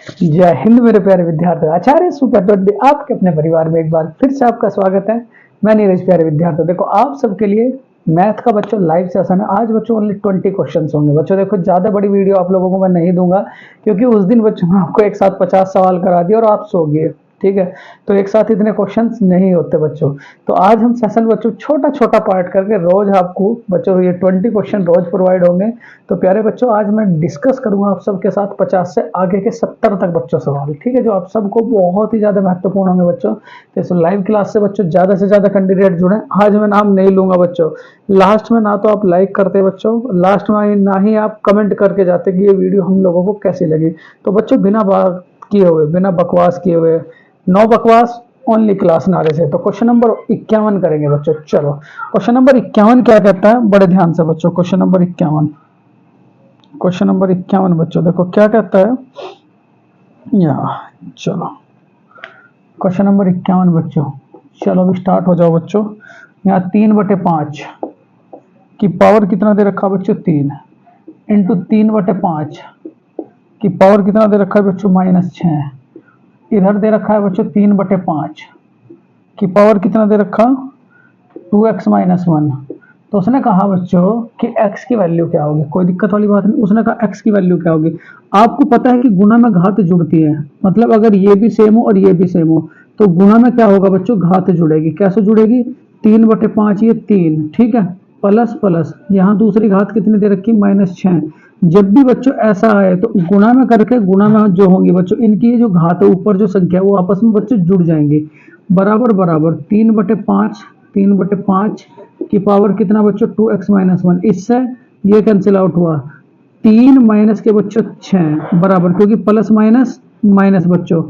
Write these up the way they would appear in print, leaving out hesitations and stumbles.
जय हिंद मेरे प्यारे विद्यार्थी। आचार्य सुपर 20 आपके अपने परिवार में एक बार फिर से आपका स्वागत है। मैं नीरज। प्यारे विद्यार्थी, देखो आप सबके लिए मैथ का बच्चों लाइव सेशन है। आज बच्चों ओनली 20 क्वेश्चंस होंगे। बच्चों देखो ज्यादा बड़ी वीडियो आप लोगों को मैं नहीं दूंगा, क्योंकि उस दिन बच्चों ने आपको एक साथ 50 सवाल करा दिए और आप सो गए। ठीक है, तो एक साथ इतने क्वेश्चंस नहीं होते बच्चों। तो आज हम सेशन बच्चों छोटा छोटा पार्ट करके रोज आपको बच्चों ये 20 क्वेश्चन रोज प्रोवाइड होंगे। तो प्यारे बच्चों आज मैं डिस्कस करूंगा आप सबके साथ 50 से आगे के 70 तक बच्चों सवाल, ठीक है, जो आप सबको बहुत ही ज्यादा महत्वपूर्ण होंगे बच्चों। तो इस लाइव क्लास से बच्चों ज्यादा से ज्यादा कैंडिडेट जुड़े। आज मैं नाम नहीं लूंगा बच्चों। लास्ट में ना तो आप लाइक करते बच्चों, लास्ट में ना ही आप कमेंट करके जाते कि ये वीडियो हम लोगों को कैसी लगी। तो बच्चों बिना बात किए हुए, बिना बकवास किए हुए, नो बकवास, ओनली क्लास नारे से। तो क्वेश्चन नंबर 51 करेंगे बच्चों। चलो क्वेश्चन नंबर 51 क्या कहता है, बड़े ध्यान से बच्चों। क्वेश्चन नंबर 51, क्वेश्चन नंबर 51 बच्चों देखो क्या कहता है। चलो क्वेश्चन नंबर 51 बच्चों, चलो अभी स्टार्ट हो जाओ बच्चों। यहाँ 3/5 की पावर कितना दे रखा है बच्चों, 3 इंटू 3/5 की पावर कितना दे रखा है बच्चों, -6। इधर दे रखा है बच्चों 3/5 की पावर कितना दे रखा, 2x - 1। तो उसने कहा बच्चों कि x की वैल्यू क्या होगी। कोई दिक्कत वाली बात नहीं। उसने कहा x की वैल्यू क्या होगी। आपको पता है कि गुणा में घात जुड़ती है, मतलब अगर ये भी सेम हो और ये भी सेम हो तो गुणा में क्या होगा बच्चों, घात जुड़ेगी। कैसे जुड़ेगी, 3/5 ये 3, ठीक है, प्लस प्लस यहाँ दूसरी घात कितनी दे रखी, -6। जब भी बच्चों ऐसा आए तो गुणा में करके, गुणा में जो होंगी बच्चों इनकी जो घात है ऊपर जो संख्या है वो आपस में बच्चों जुड़ जाएंगे। बराबर बराबर 3/5 की पावर कितना बच्चों, 2x - 1। इससे ये कैंसिल आउट हुआ, 3 माइनस के बच्चों 6 बराबर, क्योंकि प्लस माइनस माइनस बच्चों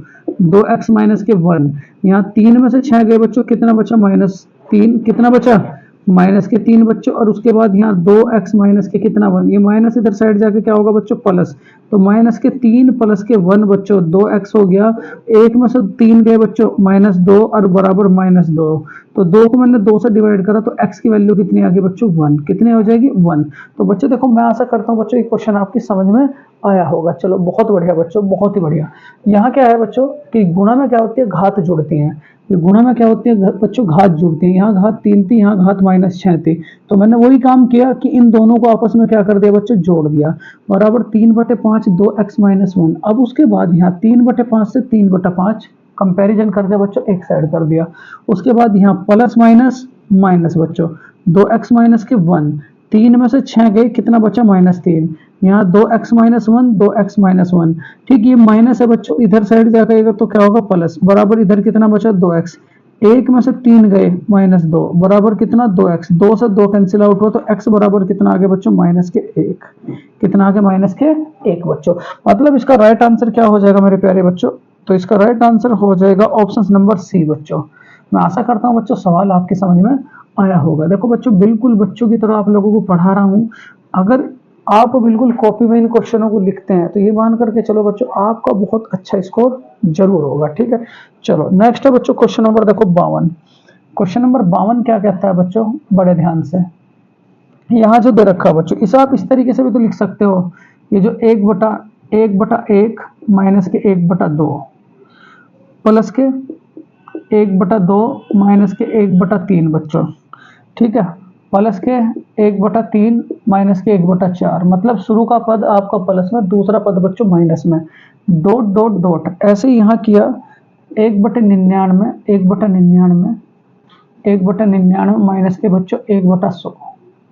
2x माइनस के 1। यहाँ 3 में से 6 गए बच्चों, कितना बचा, -3। कितना बचा, माइनस के 3 बच्चों। और उसके बाद यहाँ 2x माइनस के कितना 1, ये माइनस इधर साइड जाके क्या होगा बच्चों, प्लस। तो माइनस के 3 प्लस के 1 बच्चों 2x हो गया। एक में से 3 गए बच्चों, -2 और बराबर -2। तो 2 को मैंने 2 से डिवाइड करा तो x की वैल्यू कितनी आ गई बच्चों, 1। कितनी हो जाएगी, 1। तो बच्चों देखो मैं आशा करता हूँ बच्चों ये क्वेश्चन आपकी समझ में आया होगा। चलो बहुत बढ़िया बच्चों, बहुत ही बढ़िया। यहाँ क्या है बच्चों कि गुणा में क्या होती है, घात जुड़ती है। ये गुणा में क्या होती है बच्चों, घात जुड़ती है। यहाँ घात 3 थी, यहाँ घात -6 थी। तो मैंने वही काम किया कि इन दोनों को आपस में क्या कर दिया बच्चों, जोड़ दिया। बराबर 3/5 2x - 1। अब उसके बाद यहाँ 3/5 से 3/5 कंपैरिजन कर दिया बच्चों, एक साइड कर दिया। उसके बाद यहाँ प्लस माइनस माइनस बच्चों 2x माइनस के 1, 3 में से 6 गए, कितना बचा, -3। यहाँ 2x - 1 2x - 1, ठीक। ये माइनस है बच्चों, इधर साइड जाएगा तो क्या होगा, प्लस। बराबर इधर कितना बचा, 2x। एक में से 3 गए, -2 बराबर कितना, 2x। 2 से 2 कैंसिल आउट हुआ तो x बराबर कितना आ गया बच्चों, -1। कितना आ गया, -1 बच्चों। मतलब इसका राइट आंसर क्या हो जाएगा मेरे प्यारे बच्चों, तो इसका राइट आंसर हो जाएगा ऑप्शन नंबर सी बच्चों। मैं आशा करता हूँ बच्चों सवाल आपकी समझ में आया होगा। देखो बच्चों बिल्कुल बच्चों की तरह आप लोगों को पढ़ा रहा हूँ। अगर आप बिल्कुल कॉपी में इन क्वेश्चनों को लिखते हैं तो ये मान करके चलो बच्चों आपका बहुत अच्छा स्कोर जरूर होगा, ठीक है। चलो नेक्स्ट है बच्चों क्वेश्चन नंबर देखो 52। क्वेश्चन नंबर 52 क्या कहता है बच्चों, बड़े ध्यान से। यहाँ जो दे रखा है बच्चों, इसे आप इस तरीके से भी तो लिख सकते हो, ये जो 1/1 माइनस के 1/2 प्लस के 1/2 माइनस के 1/3 बच्चों, ठीक है, प्लस के 1/3 माइनस के 1/4। मतलब शुरू का पद आपका प्लस में, दूसरा पद बच्चों माइनस में, डॉट डॉट डॉट ऐसे यहाँ किया। 1/99 1/99 1/99 माइनस के बच्चों 1/100,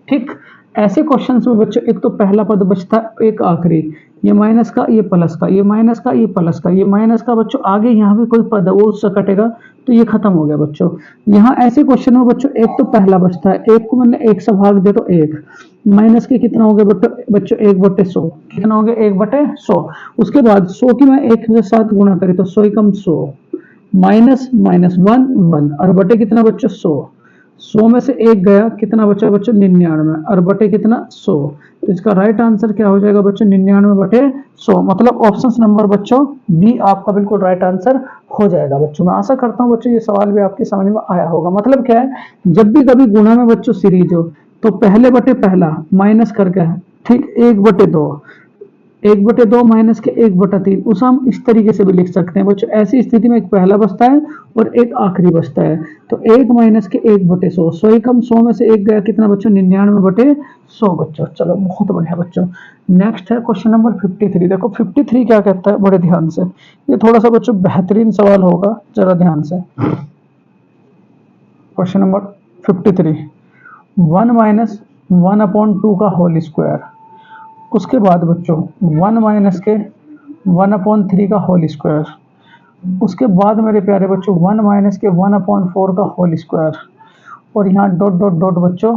ठीक। ऐसे क्वेश्चंस में बच्चों एक तो पहला पद बचता है, एक आखिरी, ये माइनस का, ये प्लस का, ये माइनस का, ये प्लस का, ये माइनस का बच्चों, आगे यहाँ भी कोई पद है वो उससे कटेगा तो ये खत्म हो गया बच्चों। यहाँ ऐसे क्वेश्चन में बच्चों एक तो पहला बचता है, एक को मैंने 1 से भाग दे तो 1, माइनस के कितना हो गया बच्चों 1/100। कितना हो गया, 1/100। उसके बाद 100 की मैं 1 के साथ गुणा करी तो 100 कम 100, माइनस माइनस 1 1 और बटे कितना बच्चों 100 में से 1 गया, कितना बचा बच्चों 99 और बटे कितना 100। तो इसका राइट आंसर क्या हो जाएगा बच्चों, 99/100। मतलब ऑप्शन नंबर बच्चों बी आपका बिल्कुल राइट आंसर हो जाएगा बच्चों। मैं आशा करता हूं बच्चों ये सवाल भी आपकी समझ में आया होगा। मतलब क्या है, जब भी कभी गुणा में बच्चों सीरीज हो तो पहले बटे पहला माइनस करके, ठीक, 1/2 1/2 माइनस के 1/3, उसे हम इस तरीके से भी लिख सकते हैं बच्चों। ऐसी स्थिति में एक पहला बचता है और एक आखिरी बचता है। तो 1 माइनस के 1/100, 100 ही कम, 100 में से एक गया, कितना बच्चों? 99/100 बच्चों। चलो बहुत बढ़िया बच्चों। नेक्स्ट है क्वेश्चन नंबर 53। देखो 53 क्या कहता है, बड़े ध्यान से, ये थोड़ा सा बच्चों बेहतरीन सवाल होगा, जरा ध्यान से। क्वेश्चन नंबर 53, 1 माइनस 1/2 का होल स्क्वायर, उसके बाद बच्चों 1 माइनस के 1/3 का होल स्क्वायर, उसके बाद मेरे प्यारे बच्चों 1 माइनस के 1/4 का होल स्क्वायर, और यहाँ डॉट डॉट डॉट बच्चों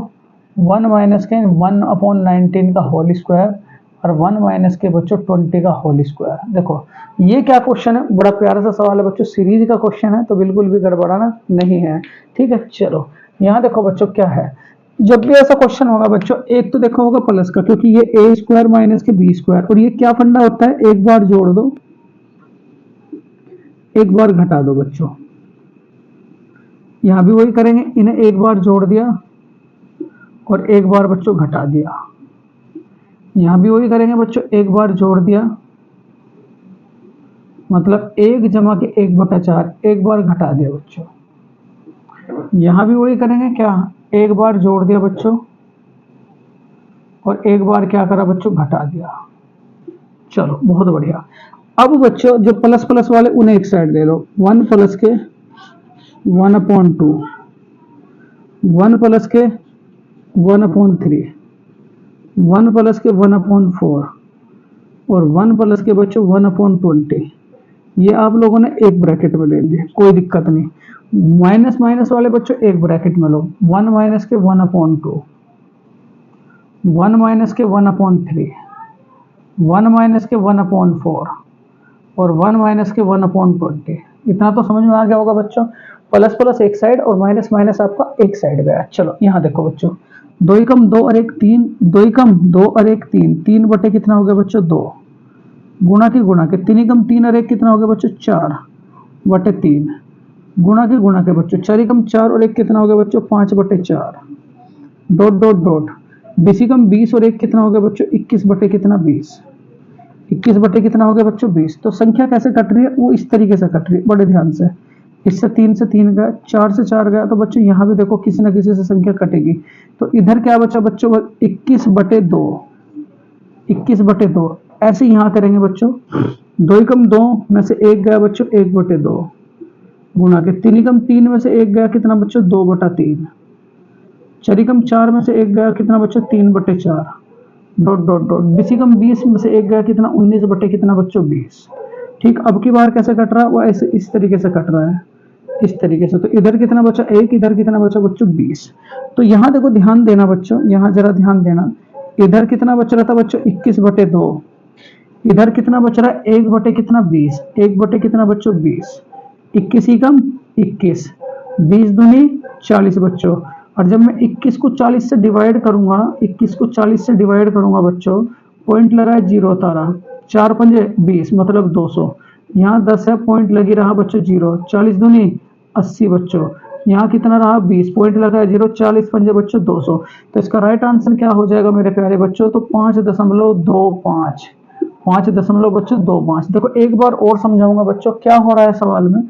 1 माइनस के 1/19 का होल स्क्वायर, और 1 माइनस के बच्चों 20 का होल स्क्वायर। देखो ये क्या क्वेश्चन है, बड़ा प्यारा सा सवाल है बच्चों, सीरीज का क्वेश्चन है, तो बिल्कुल भी गड़बड़ाना नहीं है, ठीक है। चलो यहाँ देखो बच्चों क्या है, जब भी ऐसा क्वेश्चन होगा बच्चों, एक तो देखो होगा प्लस का, क्योंकि ये ए स्क्वायर माइनस के बी स्क्वायर, और ये क्या फंडा होता है, एक बार जोड़ दो एक बार घटा दो बच्चों। यहां भी वही करेंगे, इन्हें एक बार जोड़ दिया और एक बार बच्चों घटा दिया। यहां भी वही करेंगे बच्चों, एक बार जोड़ दिया, मतलब 1 जमा के 1/4, एक बार घटा दिया बच्चों। यहां भी वही करेंगे, क्या, एक बार जोड़ दिया बच्चों और एक बार क्या करा बच्चों, घटा दिया। चलो बहुत बढ़िया। अब बच्चों जो प्लस प्लस वाले उन्हें एक साइड ले लो, 1 प्लस के 1/2, 1 प्लस के 1/3, 1 प्लस के 1/4, और 1 प्लस के बच्चों 1/20। ये आप लोगों ने एक ब्रैकेट में ले लिए, कोई दिक्कत नहीं। माइनस माइनस वाले बच्चों एक ब्रैकेट में लो, 1 माइनस के 1/2, 1 माइनस के 1/3, 1 माइनस के 1/4, और 1 माइनस के 1/20। इतना तो समझ में आ गया होगा बच्चों। प्लस प्लस एक साइड और माइनस माइनस आपका एक साइड गया। चलो यहाँ देखो बच्चों, 2 एकम 2 और 1 3, 2 एकम 2 और 1 3, 3 बटे कितना हो गया बच्चों, 2, गुणा के 3 एकम 3 और 1 कितना हो गया बच्चों, 4/3, गुणा के बच्चों 4 एकम 4 और 1 कितना हो गया बच्चों, 5/4, डॉट डॉट डॉट 20 एकम 20 और 1 कितना हो गया बच्चों, 21 बटे कितना, 20, 21 बटे कितना हो गया बच्चों, 20। तो संख्या कैसे कट रही है, वो इस तरीके से कट रही है, बड़े ध्यान से। इससे 3 से 3 गया, 4 से 4 गया, तो बच्चों यहाँ भी देखो किसी ना किसी से संख्या कटेगी। तो इधर क्या बचा बच्चों, 21/2, 21/2। ऐसे यहाँ करेंगे बच्चों, 2 एकम 2 में से 1 गया बच्चों, 1/2, गुणा के 3 एकम 3 में से 1 गया कितना बच्चों, 2/3, 4 एकम 4 में से 1 गया कितना बच्चों, 3/4, डॉट डॉट डॉट 20 एकम 20 में से 1 गया कितना, 19 बटे कितना बच्चों, 20। ठीक, अब की बार कैसे कट रहा है, वो ऐसे इस तरीके से कट रहा है, इस तरीके से। तो इधर कितना बचा, 1, इधर कितना बचा बच्चों, 20। तो यहाँ देखो ध्यान देना बच्चों, यहाँ जरा ध्यान देना, इधर कितना बच रहा था बच्चों, 21/2, इधर कितना बच रहा है, 1 बटे कितना, 20, 1 बटे कितना बच्चों, 20, 21 ही कम 21, 20 दूनी 40 बच्चों। और जब मैं 21 को 40 से डिवाइड करूंगा, 21 को 40 से डिवाइड करूंगा बच्चों, पॉइंट लगा है 0 तारा, 4 पंजे 20 मतलब 200, यहाँ 10 है, पॉइंट लगी रहा बच्चों 0, 40 दूनी 80 बच्चों, यहाँ कितना रहा 20, पॉइंट लगा है 0, 40 पंजे बच्चों 200। तो इसका राइट आंसर क्या हो जाएगा मेरे प्यारे बच्चों, तो 5.25, 5.25। देखो एक बार और समझाऊंगा बच्चों क्या हो रहा है सवाल में।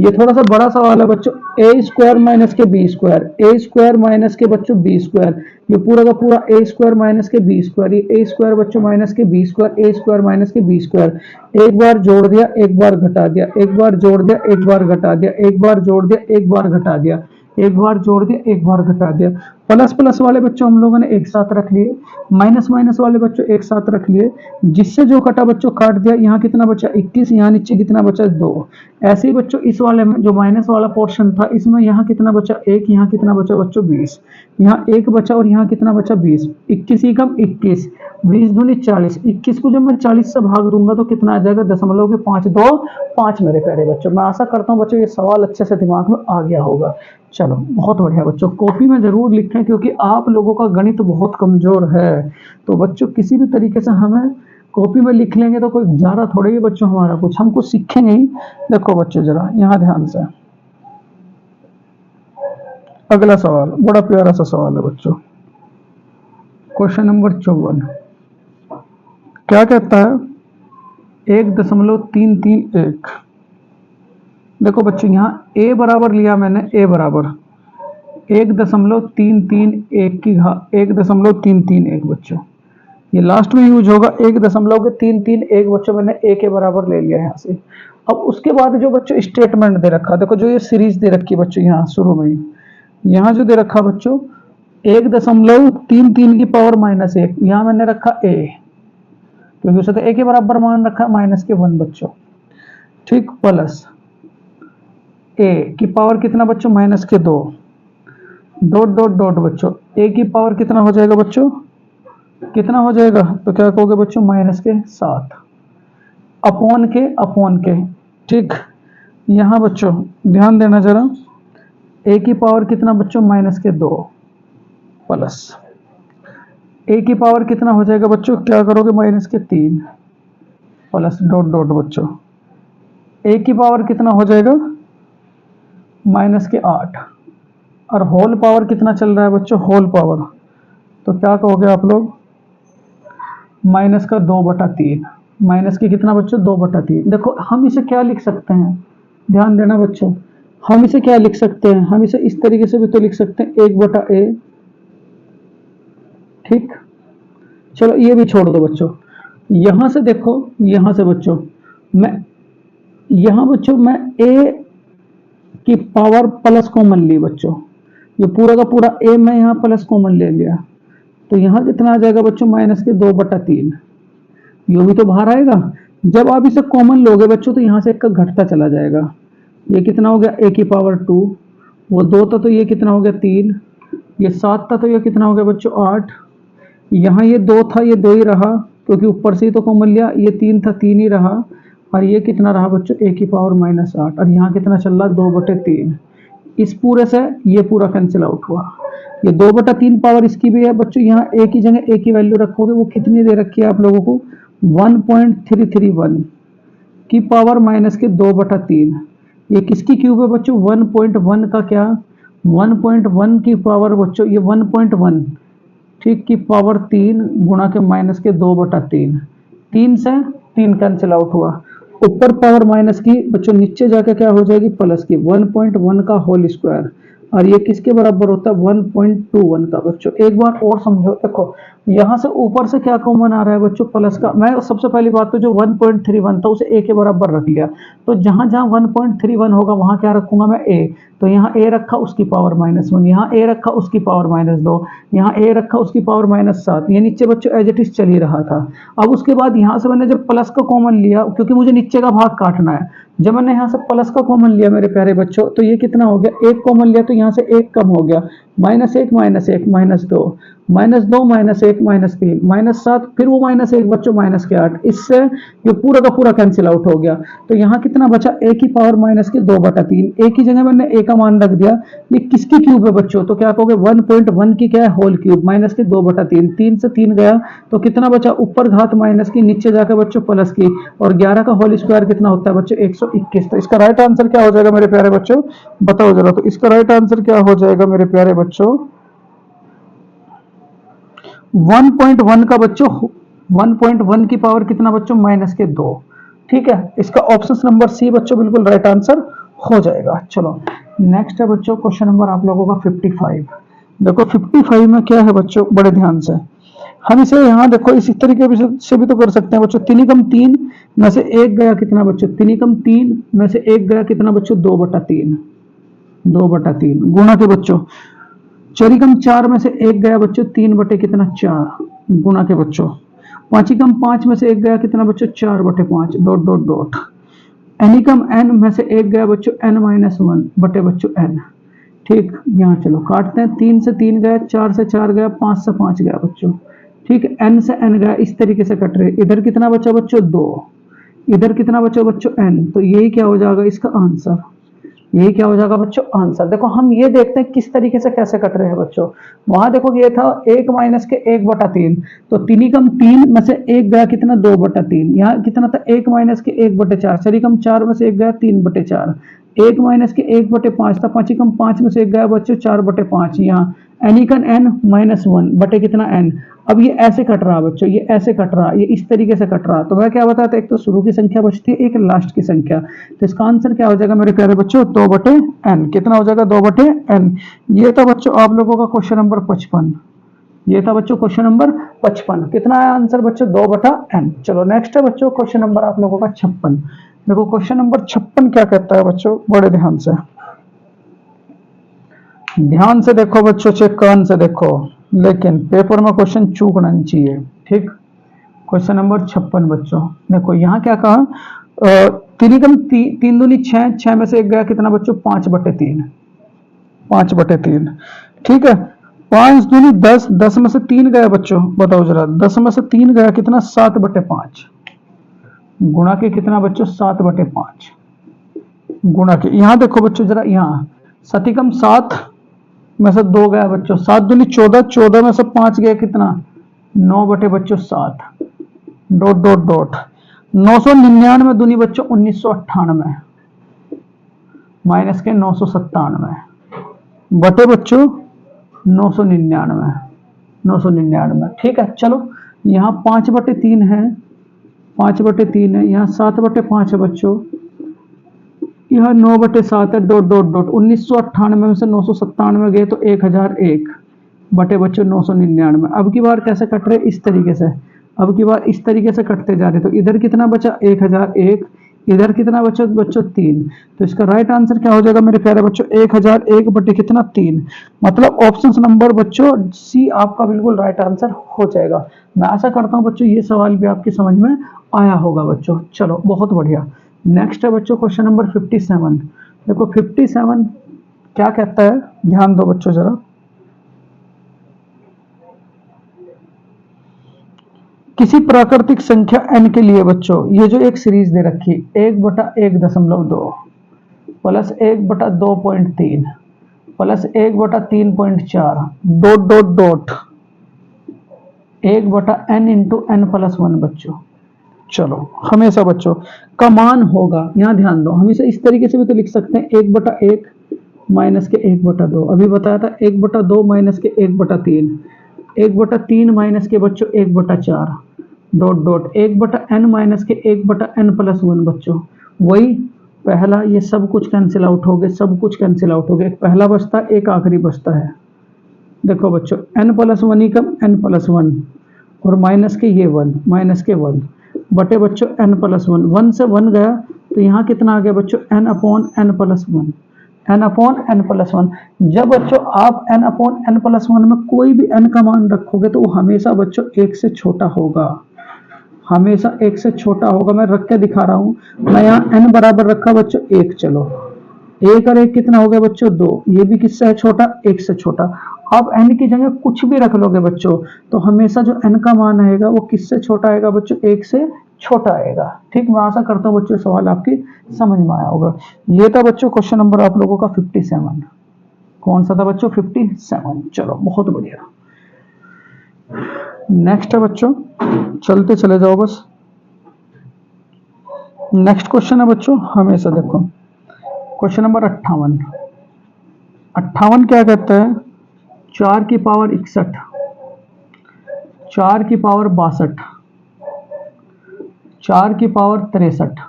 ये थोड़ा सा बड़ा सवाल है बच्चों, ए स्क्वायर माइनस के बी स्क्वायर, ए स्क्वायर माइनस के बच्चों बी स्क्वायर, ये पूरा का पूरा ए स्क्वायर माइनस के बी स्क्वायर, ये ए स्क्वायर बच्चों माइनस के बी स्क्वायर, ए स्क्वायर माइनस के बी स्क्वायर। एक बार जोड़ दिया, एक बार घटा दिया, एक बार जोड़ दिया, एक बार घटा दिया, एक बार जोड़ दिया, एक बार घटा दिया, एक बार जोड़ दिया, एक बार घटा दिया। प्लस प्लस वाले बच्चों हम लोगों ने एक साथ रख लिए, माइनस माइनस वाले बच्चों एक साथ रख लिए, जिससे जो कटा बच्चों काट दिया। यहाँ कितना बचा 21, यहाँ नीचे कितना बचा 2। ऐसे ही बच्चों इस वाले में जो माइनस वाला पोर्शन था, इसमें यहाँ कितना बचा 1, यहाँ कितना बचा बच्चों 20, यहाँ 1 बचा और यहाँ कितना बचा 20, 21 ही कम 21, 20 दूनी 40, 21 को जब मैं 40 से भाग दूंगा तो कितना आ जाएगा, 5.5 मेरे प्यारे बच्चों। मैं आशा करता हूँ बच्चों ये सवाल अच्छे से दिमाग में आ गया होगा। चलो बहुत बढ़िया बच्चों, कॉपी में जरूर लिखें क्योंकि आप लोगों का गणित बहुत कमजोर है। तो बच्चों किसी भी तरीके से हमें कॉपी में लिख लेंगे तो कोई ज़्यादा थोड़े ही बच्चों हमारा कुछ, हम कुछ सीखेंगे ही। देखो बच्चों जरा यहाँ ध्यान से, अगला सवाल बड़ा प्यारा सा सवाल है बच्चों, क्वेश्चन नंबर 54। क्या कहता है 1.331। देखो बच्चों यहाँ a बराबर लिया मैंने, a बराबर 1.331 की घात 1.331 बच्चों, ये लास्ट में यूज होगा 1.331 बच्चों, मैंने a के बराबर ले लिया यहाँ से। अब उसके बाद जो बच्चों स्टेटमेंट दे रखा, देखो जो ये सीरीज दे रखी बच्चों यहाँ शुरू में ही, यहाँ जो दे रखा बच्चों 1.33 की पावर -1, यहाँ मैंने रखा a, क्योंकि उसे तो a के बराबर मान रखा -1 बच्चों, ठीक, प्लस a की पावर कितना बच्चों -2, डॉट डॉट डॉट बच्चों, a की पावर कितना हो जाएगा बच्चों, कितना हो जाएगा, तो क्या कहोगे बच्चों -7 अपॉन के, ठीक। यहाँ बच्चों ध्यान देना जरा, a की पावर कितना बच्चों -2 प्लस a की पावर कितना हो जाएगा बच्चों, क्या करोगे -3 प्लस डॉट डॉट बच्चों, a की पावर कितना हो जाएगा -8 और होल पावर कितना चल रहा है बच्चों, होल पावर, तो क्या कहोगे आप लोग -2/3, माइनस के कितना बच्चों 2/3। देखो हम इसे क्या लिख सकते हैं, ध्यान देना बच्चों, हम इसे क्या लिख सकते हैं, हम इसे इस तरीके से भी तो लिख सकते हैं 1/a, ठीक। चलो ये भी छोड़ दो बच्चों, यहां से देखो, यहां से बच्चों मैं a की पावर प्लस कॉमन ली बच्चों, ये पूरा का पूरा a मैं यहाँ प्लस कॉमन ले लिया, तो यहाँ कितना आ जाएगा बच्चों -2/3, ये भी तो बाहर आएगा। जब आप इसे कॉमन लोगे बच्चों तो यहाँ से एक का घटता चला जाएगा, ये कितना हो गया a की पावर 2, वो 2 था तो ये कितना हो गया 3, ये 7 था तो ये कितना हो गया बच्चों 8, यहाँ ये 2 था ये 2 ही रहा क्योंकि ऊपर से ही तो कॉमन लिया, ये 3 था 3 ही रहा, और ये कितना रहा बच्चों a की पावर -8, और यहाँ कितना चल रहा 2/3, इस पूरे से ये पूरा कैंसिल आउट हुआ, ये 2/3 पावर इसकी भी है बच्चों, यहाँ a की जगह a की वैल्यू रखोगे, वो कितनी दे रखी है आप लोगों को 1.331 की पावर -2/3, ये किसकी क्यूब है बच्चों 1.1 का, क्या 1.1 की पावर बच्चों, ये 1.1 ठीक की पावर 3 गुणा के -2/3, 3 से 3 कैंसिल आउट हुआ, ऊपर पावर माइनस की बच्चों, नीचे जाकर क्या हो जाएगी प्लस की, 1.1 का होल स्क्वायर, और ये किसके बराबर होता है 1.21 का बच्चों। एक बार और समझो, देखो यहाँ से ऊपर से क्या कॉमन आ रहा है बच्चों प्लस का, मैं सबसे पहली बात तो जो 1.31 था उसे a के बराबर रख लिया, तो जहां जहां 1.31 होगा वहां क्या रखूंगा मैं a, तो यहाँ a रखा उसकी पावर -1, यहाँ a रखा उसकी पावर -2, यहाँ a रखा उसकी पावर -7, ये नीचे बच्चों एज इट इज चल ही रहा था। अब उसके बाद यहाँ से मैंने जब प्लस का कॉमन लिया, क्योंकि मुझे नीचे का भाग काटना है, जब मैंने यहाँ से प्लस का कॉमन लिया मेरे प्यारे बच्चों, तो ये कितना हो गया, एक कॉमन लिया तो यहाँ से एक कम हो गया, -1 -1 -2 -2 -1 -3 -7, फिर वो -1 बच्चों -8, इससे ये पूरा का पूरा कैंसिल आउट हो गया, तो यहाँ कितना बचा a की पावर -2/3, a की जगह मैंने a का मान रख दिया, ये किसकी क्यूब है बच्चों, तो क्या कहोगे 1.1 की क्या है होल क्यूब, -2/3, 3 से 3 गया तो कितना बचा, ऊपर घात माइनस की, नीचे जाकर बच्चों प्लस की, और 11 का होल स्क्वायर कितना होता है बच्चों 121, तो इसका राइट आंसर क्या हो जाएगा मेरे प्यारे बच्चों, बताओ जरा, तो इसका राइट आंसर क्या हो जाएगा मेरे प्यारे बच्चों 1.1 का बच्चों, 1.1 की पावर कितना बच्चों -2, ठीक है, इसका ऑप्शन नंबर सी बच्चों बिल्कुल राइट आंसर हो जाएगा। चलो नेक्स्ट है बच्चों क्वेश्चन नंबर आप लोगों का 55। देखो 55 में क्या है बच्चों, बड़े ध्यान से हम इसे यहाँ देखो इस तरीके से भी तो कर सकते हैं बच्चों, 3 में से 1 गया कितना बच्चों, 3 में से 1 गया कितना बच्चों 2/3, 2/3 गुणा के बच्चों 4 में से 1 गया बच्चों 3/4 गुणा के बच्चों 5 में से 1 गया कितना बच्चों 4/5 डॉट डॉट डॉट, n में से 1 गया बच्चों n-1 बटे बच्चों n, ठीक। यहाँ चलो काटते हैं, 3 से 3 गया, 4 से 4 गया, 5 से 5 गया बच्चों, ठीक, n से n गया, इस तरीके से कट रहे, इधर कितना बचा बच्चों 2, इधर कितना बचा बच्चों n, तो यही क्या हो जाएगा इसका आंसर, यही क्या हो जाएगा बच्चों आंसर। देखो हम ये देखते हैं किस तरीके से कैसे कट रहे हैं बच्चों, वहां देखो ये था 1 माइनस के 1/3, तो 3 में से 1 गया कितना 2/3, यहाँ कितना था 1 माइनस के 1/4, 4 में से 1 गया 3/4, 1 माइनस के 1/5 था, 5 में से 1 गया बच्चों 4/5, यहाँ n-1 -1 बटे कितना n, अब ये ऐसे कट रहा बच्चों, ये ऐसे कट रहा, ये इस तरीके से कट रहा, तो वह क्या बताता है, एक तो शुरू की संख्या बचती है, एक लास्ट की संख्या। तो इसका आंसर क्या हो जाएगा मेरे प्यारे बच्चों, 2/n। कितना हो जाएगा, 2/n। ये था बच्चों आप लोगों का क्वेश्चन नंबर 55। ये था बच्चों क्वेश्चन नंबर 55। कितना है आंसर बच्चों, 2/n। चलो नेक्स्ट है बच्चों क्वेश्चन नंबर आप लोगों का 56। देखो क्वेश्चन नंबर 56 क्या कहता है बच्चों, बड़े ध्यान से, ध्यान से देखो बच्चों, चेक कान से देखो, लेकिन पेपर में क्वेश्चन चूकना नहीं चाहिए, ठीक। क्वेश्चन नंबर 56 बच्चों, देखो यहाँ क्या कहा, तीन तीन दूनी 6, 6 में से एक गया कितना बच्चों, 5/3, 5/3, ठीक है। 5 दूनी 10, 10 में से 3 गया बच्चों, बताओ जरा, 10 में से 3 गया कितना, 7/5, गुणा के कितना बच्चों, 7/5, गुणा के, यहाँ देखो बच्चों जरा, यहाँ सतिकम 7 में से 2 गया बच्चों, 7 दूनी 14, 14 में से 5 गया कितना, 9/7, डॉट डॉट डॉट, 999 दूनी बच्चों 1998, माइनस के 997, बटे बच्चों 999, 999, ठीक है। चलो यहाँ 5/3 है, 5/3 है, यहाँ 7/5 है बच्चों, यह 9/7 है, डॉट डॉट डॉट, 1998 में से 997 गए तो 1001 बटे बच्चों 999। अब की बार कैसे कट रहे, इस तरीके से, अब की बार इस तरीके से कटते जा रहे, तो इधर कितना बचा, 1001, इधर कितना बचा बच्चों, 3। तो इसका राइट आंसर क्या हो जाएगा मेरे प्यारे बच्चों, 1001 बटे कितना, 3। मतलब ऑप्शन नंबर बच्चों सी आपका बिल्कुल राइट आंसर हो जाएगा। मैं आशा करता हूं बच्चों ये सवाल भी आपकी समझ में आया होगा बच्चों। चलो बहुत बढ़िया। नेक्स्ट है बच्चों क्वेश्चन नंबर 57। देखो 57 क्या कहता है, ध्यान दो बच्चों जरा, किसी प्राकृतिक संख्या n के लिए बच्चों, ये जो एक सीरीज दे रखी, 1/1.2 plus 1/2.3 plus 1/3.4 dot dot dot 1/n into n+1 बच्चों। चलो हमेशा बच्चों का मान होगा, यहाँ ध्यान दो, हमेशा इस तरीके से भी तो लिख सकते हैं, 1/1 माइनस के 1/2, अभी बताया था 1/2 माइनस के 1/3, 1/3 माइनस के बच्चों 1/4 डॉट डॉट 1/n माइनस के 1/n+1 बच्चों। वही पहला, ये सब कुछ कैंसिल आउट हो गए, सब कुछ कैंसिल आउट हो गए, एक पहला बचता है, एक आखिरी बचता है। देखो बच्चों n+1 ही कम n+1 और माइनस के ये 1, माइनस के 1 बटे बच्चों n+1, 1 से 1 गया तो यहाँ कितना आ गया बच्चों, n/n+1, n/n+1। जब बच्चों आप n/n+1 में कोई भी n का मान रखोगे तो वो हमेशा बच्चों 1 से छोटा होगा, हमेशा 1 से छोटा होगा। मैं रख के दिखा रहा हूँ, मैं यहाँ n बराबर रखा बच्चों 1, चलो 1 और 1 कितना हो गया बच्चों, 2, ये भी किससे है छोटा, 1 से छोटा। आप n की जगह कुछ भी रख लोगे बच्चों तो हमेशा जो n का मान आएगा वो किससे छोटा आएगा बच्चों, 1 से छोटा आएगा, ठीक। मैं आशा करता हूँ बच्चों सवाल आपकी समझ में आया होगा। ये था बच्चों क्वेश्चन नंबर आप लोगों का 57। कौन सा था बच्चों, 57। चलो बहुत बढ़िया। नेक्स्ट है बच्चों, चलते चले जाओ बस। नेक्स्ट क्वेश्चन है बच्चों, हमेशा देखो क्वेश्चन नंबर 58। 58 क्या कहता है, 4 की पावर 61, 4 की पावर 62, 4 की पावर 63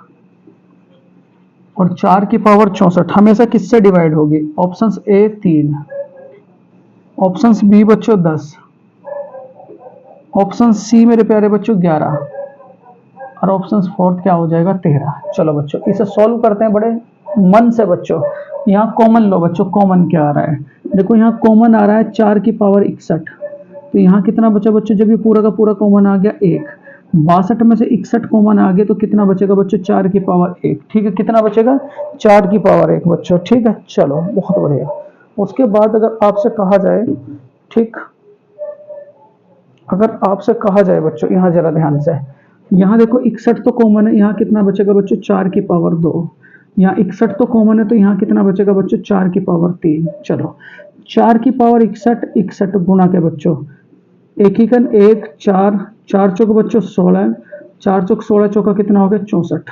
और 4 की पावर 64 हमेशा किससे डिवाइड होगी। ऑप्शंस ए 3, ऑप्शंस बी बच्चों 10, ऑप्शन सी मेरे प्यारे बच्चों 11 और ऑप्शन फोर्थ क्या हो जाएगा, 13। चलो बच्चों इसे सॉल्व करते हैं बड़े मन से बच्चों। यहाँ कॉमन लो बच्चों, कॉमन क्या आ रहा है, देखो यहाँ कॉमन आ रहा है 4 की पावर 61, तो यहाँ कितना बचा बच्चों, जब ये पूरा का पूरा कॉमन आ गया 1, 62 में से 61 कॉमन आ गया तो कितना बचेगा बच्चों, 4 की पावर 1, ठीक है। कितना बचेगा, 4 की पावर 1 बच्चों, ठीक है। चलो बहुत बढ़िया। उसके बाद अगर आपसे कहा जाए, ठीक, अगर आपसे कहा जाए बच्चों, यहाँ जरा ध्यान से, यहाँ देखो 61 तो कॉमन है, यहाँ कितना बचेगा बच्चों, 4 की पावर 2, यहाँ 61 तो कॉमन है तो यहाँ कितना बचेगा बच्चों, 4 की पावर 3। चलो 4 की पावर 61, 61 गुणा के बच्चों, एक ही कन 1, 4, 4 चौक बच्चों 16, 4 चौक 16, चौका कितना हो गया 64,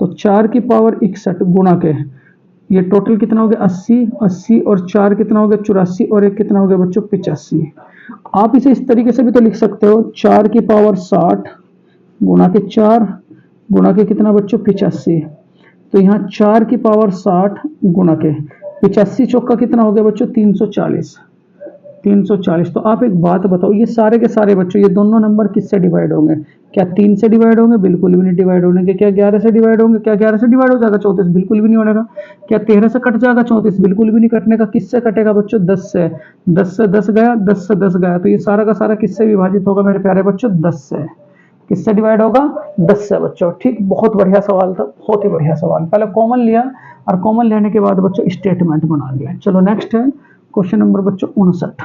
तो 4 की पावर 61 गुणा के ये टोटल कितना हो गया 80, 80 और 4 कितना हो गया 84 और एक कितना हो गया बच्चों 85। आप इसे इस तरीके से भी तो लिख सकते हो, 4 की पावर 60 गुणा के 4 गुणा के कितना बच्चों 85। तो यहाँ 4 की पावर 60 गुणा के 85 चौका कितना हो गया बच्चों 340। 340। तो आप एक बात बताओ, ये सारे के सारे बच्चों ये दोनों नंबर किससे डिवाइड होंगे? क्या 3 से डिवाइड होंगे? बिल्कुल भी नहीं डिवाइड होंगे। क्या 11 से डिवाइड होंगे? क्या 11 से डिवाइड हो जाएगा 34? बिल्कुल भी नहीं होगा। क्या 13 से कट जाएगा 34? बिल्कुल भी नहीं कटने का। किससे कटेगा बच्चों? 10 से। 10 से 10 गया, 10 से 10 गया, तो ये सारा का सारा किससे विभाजित होगा मेरे प्यारे बच्चों? 10 से। किससे डिवाइड होगा? 10 से बच्चों। ठीक, बहुत बढ़िया सवाल था, बहुत ही बढ़िया सवाल। पहले कॉमन लिया और कॉमन लेने के बाद बच्चों स्टेटमेंट बना लिया। चलो नेक्स्ट है क्वेश्चन नंबर बच्चों 59।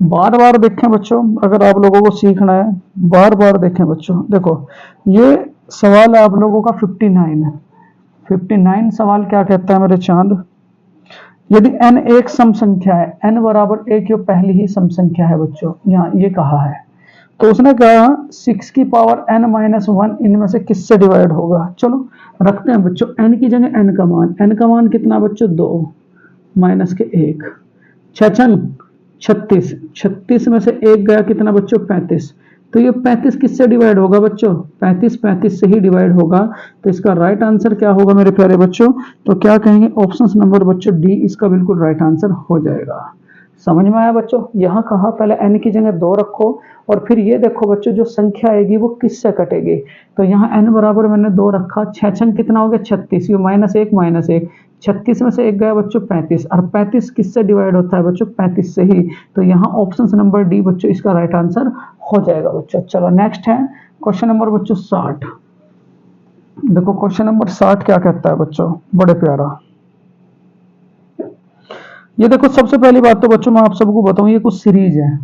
बार बार देखें बच्चों, अगर आप लोगों को सीखना है बार बार देखें बच्चों। देखो ये सवाल आप लोगों का 59 है। 59 सवाल क्या कहता है मेरे चांद? यदि n एक सम संख्या है, n बराबर 1 ये पहली ही सम संख्या है बच्चों, यहाँ ये कहा है, तो उसने कहा 6 की पावर n माइनस 1 इनमें से किससे डिवाइड होगा? चलो रखते हैं बच्चों n की जगह n का मान। n का मान कितना बच्चों? 2 माइनस के 1, 6 36। 36 में से 1 गया कितना बच्चों? 35। तो ये 35 किससे डिवाइड होगा बच्चों? 35 से ही डिवाइड होगा। तो इसका राइट आंसर क्या होगा मेरे प्यारे बच्चों? तो क्या कहेंगे? ऑप्शन नंबर बच्चों डी इसका बिल्कुल राइट आंसर हो जाएगा। समझ में आया बच्चों? यहाँ कहा पहले n की जगह 2 रखो और फिर ये देखो बच्चों जो संख्या आएगी वो किससे कटेगी। तो यहाँ n बराबर मैंने 2 रखा, 6 कितना हो गया? 36। ये माइनस 1 36 में से 1 गया बच्चों 35, और 35 किससे डिवाइड होता है बच्चों? 35 से ही। तो यहाँ ऑप्शन नंबर डी बच्चों इसका राइट आंसर हो जाएगा बच्चों। चलो नेक्स्ट है क्वेश्चन नंबर बच्चों 60। देखो क्वेश्चन नंबर 60 क्या कहता है बच्चों? बड़े प्यारा। ये देखो सबसे पहली बात तो बच्चों मैं आप सबको बताऊं, ये कुछ सीरीज है।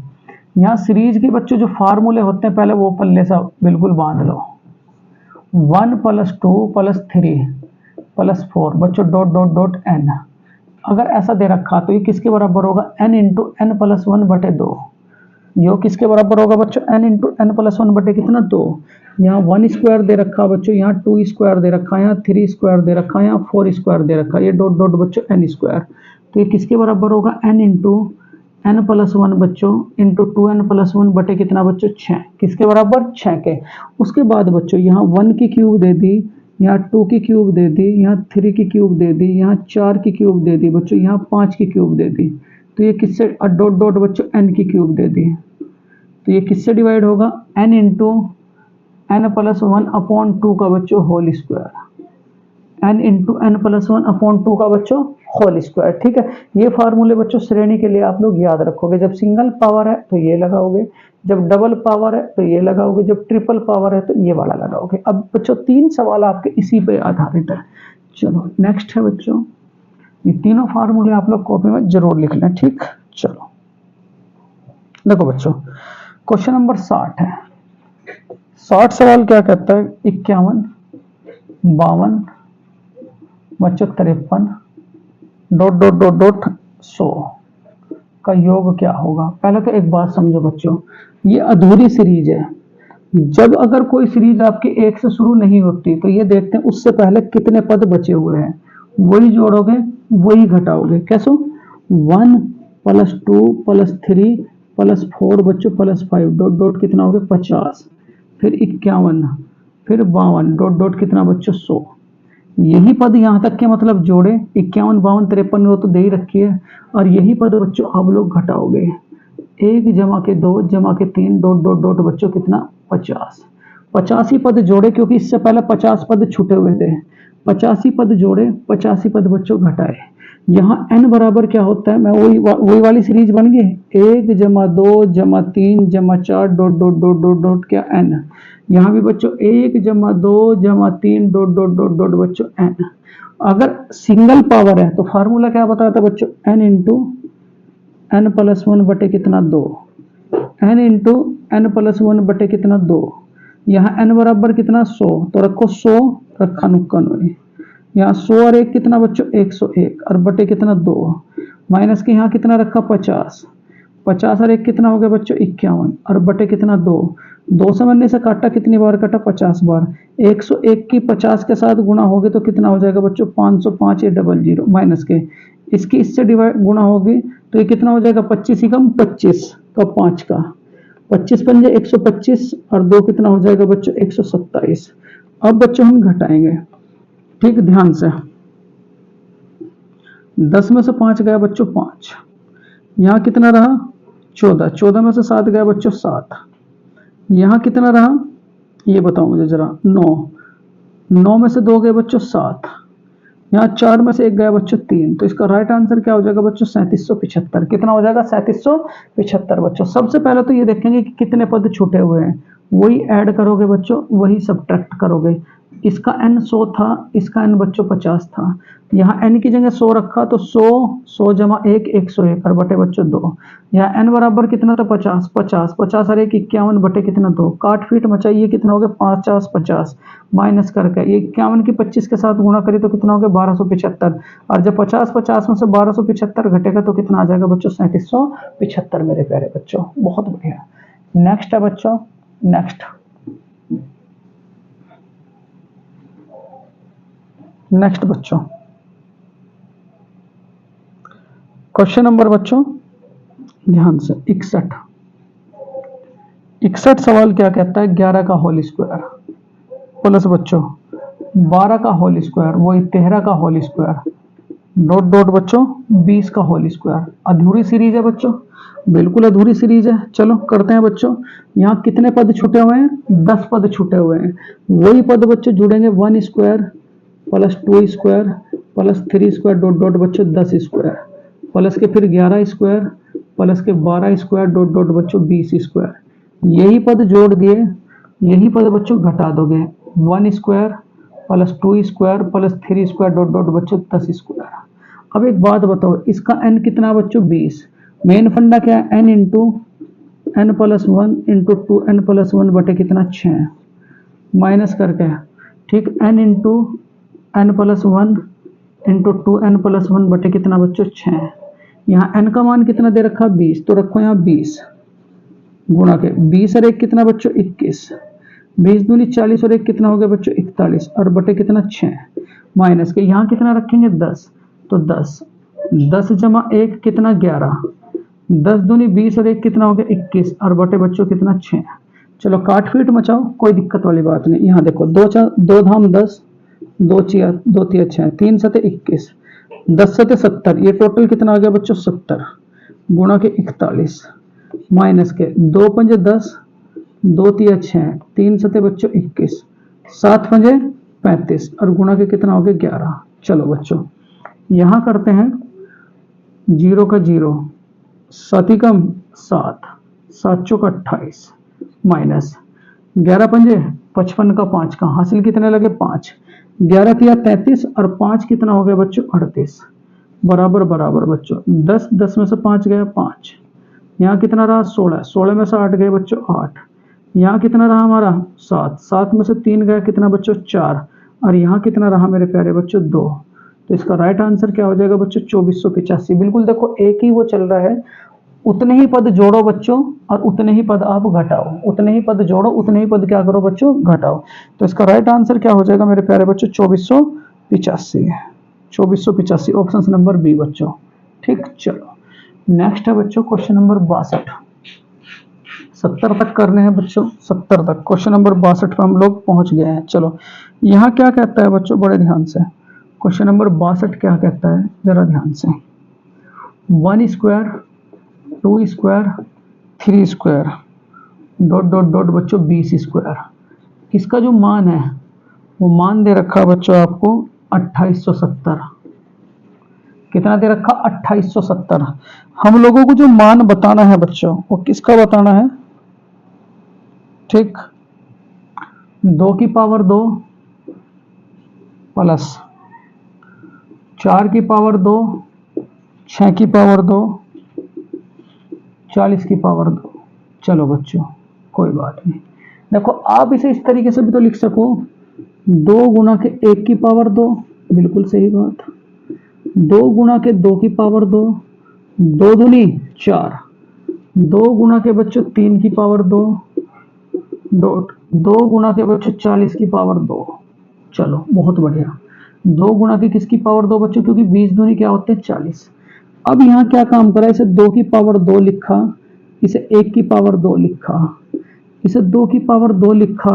यहाँ सीरीज के बच्चों जो फार्मूले होते हैं पहले वो पल्ले सा बिल्कुल बांध लो। 1 + 2 + 3 + 4 बच्चों डॉट डॉट डॉट n। अगर ऐसा दे रखा तो ये किसके बराबर होगा? n इंटू n + 1 बटे 2। यो किसके बराबर होगा बच्चों? n इंटू n + 1 बटे कितना? 2। यहाँ 1 स्क्वायर दे रखा बच्चों, यहाँ 2 स्क्वायर दे रखा, यहाँ 3 स्क्वायर दे रखा, यहाँ 4 स्क्वायर दे रखा, ये डॉट डॉट बच्चों n स्क्वायर। तो ये किसके बराबर होगा? n इंटू n + 1 बच्चों इंटू 2n + 1 बटे कितना बच्चों? 6। किसके बराबर? 6 के। उसके बाद बच्चों यहाँ 1 की क्यूब दे दी, यहाँ 2 की क्यूब दे दी, यहाँ 3 की क्यूब दे दी, यहाँ 4 की क्यूब दे दी बच्चों, यहाँ 5 की क्यूब दे दी। तो ये किससे? डॉट डॉट बच्चों n की क्यूब दे दी। तो ये किससे डिवाइड होगा? n इंटू n + 1 अपॉन 2 का बच्चों whole square. n into n + 1 upon 2 का बच्चों होल स्क्वायर। ठीक है, ये फार्मूले बच्चों श्रेणी के लिए आप लोग याद रखोगे। जब सिंगल पावर है तो ये लगाओगे, जब डबल पावर है तो ये लगाओगे, जब ट्रिपल पावर है तो ये वाला लगाओगे। अब बच्चों 3 सवाल आपके इसी पे आधारित है। चलो नेक्स्ट है बच्चों, ये तीनों फार्मूले आप लोग कॉपी में जरूर लिख लें। ठीक, चलो देखो बच्चों क्वेश्चन नंबर 60 है। 60 सवाल क्या कहता है? 51 52 बच्चों 53 डॉट डॉट डॉट डॉट 100 का योग क्या होगा? पहले तो एक बात समझो बच्चों, ये अधूरी सीरीज है। जब अगर कोई सीरीज आपकी 1 से शुरू नहीं होती तो ये देखते हैं उससे पहले कितने पद बचे हुए हैं, वही जोड़ोगे वही घटाओगे। कैसे? 1 + 2 + 3 + 4 बच्चों + 5 डॉट डॉट कितना हो गया? 50। फिर 51, फिर 52 डॉट डॉट कितना बच्चों? 100। यही पद यहाँ तक के मतलब जोड़े 51 52 53 वो तो दे ही रखी है, और यही पद बच्चों आप लोग घटाओगे। 1 जमा के 2 जमा के 3 डॉट डॉट डॉट बच्चों कितना? 50। 50 ही पद जोड़े क्योंकि इससे पहले 50 पद छूटे हुए थे। 50 ही पद जोड़े, 50 ही पद बच्चों घटाए। यहाँ n बराबर क्या होता है? मैं वही वाली सीरीज बन गई, 1 जमा 2 जमा 3 जमा 4 dot dot dot dot dot क्या? n। यहाँ भी बच्चों 1 जमा 2 जमा 3 डॉट डॉट डॉट डॉट बच्चों n। अगर सिंगल पावर है तो फार्मूला क्या बताया था बच्चों? n इंटू n + 1 बटे कितना? 2। n इंटू n + 1 बटे कितना? 2। यहाँ n बराबर कितना? 100, तो रखो 100, रखा नुक्कन हुई। यहाँ 100 और 1 कितना बच्चों? 101, और बटे कितना? 2। माइनस के यहाँ कितना रखा? 50। 50 और 1 कितना हो गया बच्चों? 51, और बटे कितना? 2। 2 से मैंने से काटा, कितनी बार काटा? 50 बार। 101 की 50 के साथ गुणा होगी तो कितना हो जाएगा बच्चों? 505, ये 00 माइनस के इसकी इससे डिवाइड गुणा होगी तो ये कितना हो जाएगा? 25 ही कम 25। का 5 का, 25 पंजे 125 और 2 कितना हो जाएगा बच्चों 127। अब बच्चों हम घटाएंगे, ठीक ध्यान से। 10 में से 5 गया बच्चों 5, यहाँ कितना रहा 14, 14 में से 7 गया बच्चों 7, यहाँ कितना रहा ये बताओ मुझे जरा 9, 9 में से 2 गए बच्चों 7, यहाँ 4 में से 1 गया बच्चों 3, तो इसका राइट आंसर क्या हो जाएगा बच्चों 3775। कितना हो जाएगा 3775 बच्चों। सबसे पहले तो ये देखेंगे कि कितने पद छूटे हुए हैं, वही ऐड करोगे बच्चों, वही सब्ट्रैक्ट करोगे। इसका n 100 था, इसका n बच्चों 50 था, यहाँ n की जगह 100 रखा तो 100, 100 जमा 1 101 और बटे बच्चों 2, यहाँ n बराबर कितना था 50, 50 50 और 1 51 बटे कितना 2, काट फीट मचाइए कितना हो गया 50 50 माइनस करके ये 51 की 25 के साथ गुणा करिए तो कितना हो गया 1275, और जब 50 50 में से 1275 घटेगा तो कितना आ जाएगा बच्चों 3775 मेरे प्यारे बच्चों। बहुत बढ़िया। नेक्स्ट है बच्चों, नेक्स्ट बच्चों क्वेश्चन नंबर बच्चों ध्यान से 61। 61 सवाल क्या कहता है, 11 का होल स्क्वायर प्लस बच्चों 12 का होल स्क्वायर वही 13 का होल स्क्वायर डॉट डॉट बच्चों 20 का होल स्क्वायर। अधूरी सीरीज है बच्चों, बिल्कुल अधूरी सीरीज है। चलो करते हैं बच्चों, यहाँ कितने पद छूटे हुए हैं 10 पद छूटे हुए हैं, वही पद बच्चों जुड़ेंगे 1 square plus 2 square plus 3 square dot dot बच्चों 10 स्क्वायर प्लस के फिर 11 स्क्वायर प्लस के 12 स्क्वायर डॉट डॉट बच्चों 20 स्क्वायर। यही पद जोड़ दिए, यही पद बच्चों घटा दोगे, 1 square plus 2 square plus 3 square dot dot बच्चों 10 स्क्वायर। अब एक बात बताओ, इसका n कितना बच्चों 20, मेन फंडा क्या है n into n plus 1 into 2n plus 1 बटे कितना 6 माइनस करके, ठीक n into n plus 1 into 2n plus 1 बटे कितना बच्चों 6। यहाँ n का मान कितना दे रखा 20, तो रखो यहाँ 20 गुणा के 20 और 1 कितना बच्चों 21, 20 दूनी 40 और 1 कितना हो गया बच्चों 41 और बटे कितना 6 माइनस के यहाँ कितना रखेंगे 10, तो 10 10 जमा 1 कितना 11, 10 दूनी 20 और 1 कितना हो गया 21 और बटे बच्चों कितना 6। चलो काट फीट मचाओ, कोई दिक्कत वाली बात नहीं। यहाँ देखो 2 धाम 10, 2 तिया 6, 3 सते 21, 10 सते 70, ये टोटल कितना आ गया बच्चों 70 गुणा के 41 माइनस के 2 पंजे 10, 2 तिया 6, 3 सते बच्चों 21, 7 पंजे 35 और गुणा के कितना हो गया 11। चलो बच्चों यहाँ करते हैं 0 का 0, 7 कम 7, 7 चौक 28 माइनस 11 पंजे 55 का 5 का हासिल कितने लगे 5, 11 तिया 33 और 5 कितना हो गया बच्चों 38 बराबर बराबर बच्चों 10, 10 में से 5 गया 5, यहाँ कितना रहा 16, 16 में से 8 गए बच्चों 8, यहाँ कितना रहा हमारा 7, 7 में से 3 गया कितना बच्चों 4 और यहाँ कितना रहा मेरे प्यारे बच्चों 2। तो इसका राइट आंसर क्या हो जाएगा बच्चों 2485। बिल्कुल देखो एक ही वो चल रहा है, उतने ही पद जोड़ो बच्चों और उतने ही पद आप घटाओ, उतने ही पद जोड़ो उतने ही पद क्या करो बच्चों घटाओ। तो इसका राइट आंसर क्या हो जाएगा मेरे प्यारे बच्चों 2485, 2485 ऑप्शन नंबर बी बच्चों। ठीक, चलो नेक्स्ट है बच्चों क्वेश्चन नंबर 62। 70 तक करने हैं बच्चों, 70 तक, क्वेश्चन नंबर 62 पर हम लोग पहुंच गए हैं। चलो यहाँ क्या कहता है बच्चों, बड़े ध्यान से, क्वेश्चन नंबर 62 क्या कहता है जरा ध्यान से, 1 square 2 square 3 square dot dot dot बच्चों 20 स्क्वायर। इसका जो मान है वो मान दे रखा बच्चों आपको 2870। कितना दे रखा 2870। हम लोगों को जो मान बताना है बच्चों वो किसका बताना है, ठीक, 2 की पावर 2 प्लस 4 की पावर 2, 6 की पावर 2, 40 की पावर 2। चलो बच्चों कोई बात नहीं, देखो आप इसे इस तरीके से भी तो लिख सको, 2 गुना के 1 की पावर 2, बिल्कुल सही बात, 2 गुना के 2 की पावर 2, 2 दूनी 4, 2 गुना के बच्चों 3 की पावर 2 डॉट 2 गुना के बच्चों 40 की पावर 2। चलो बहुत बढ़िया, 2 गुना की किसकी पावर 2 बच्चों, क्योंकि 20 दूनी क्या होते हैं 40। अब यहाँ क्या काम करा, इसे 2 की पावर 2 लिखा, इसे 1 की पावर 2 लिखा, इसे 2 की पावर 2 लिखा,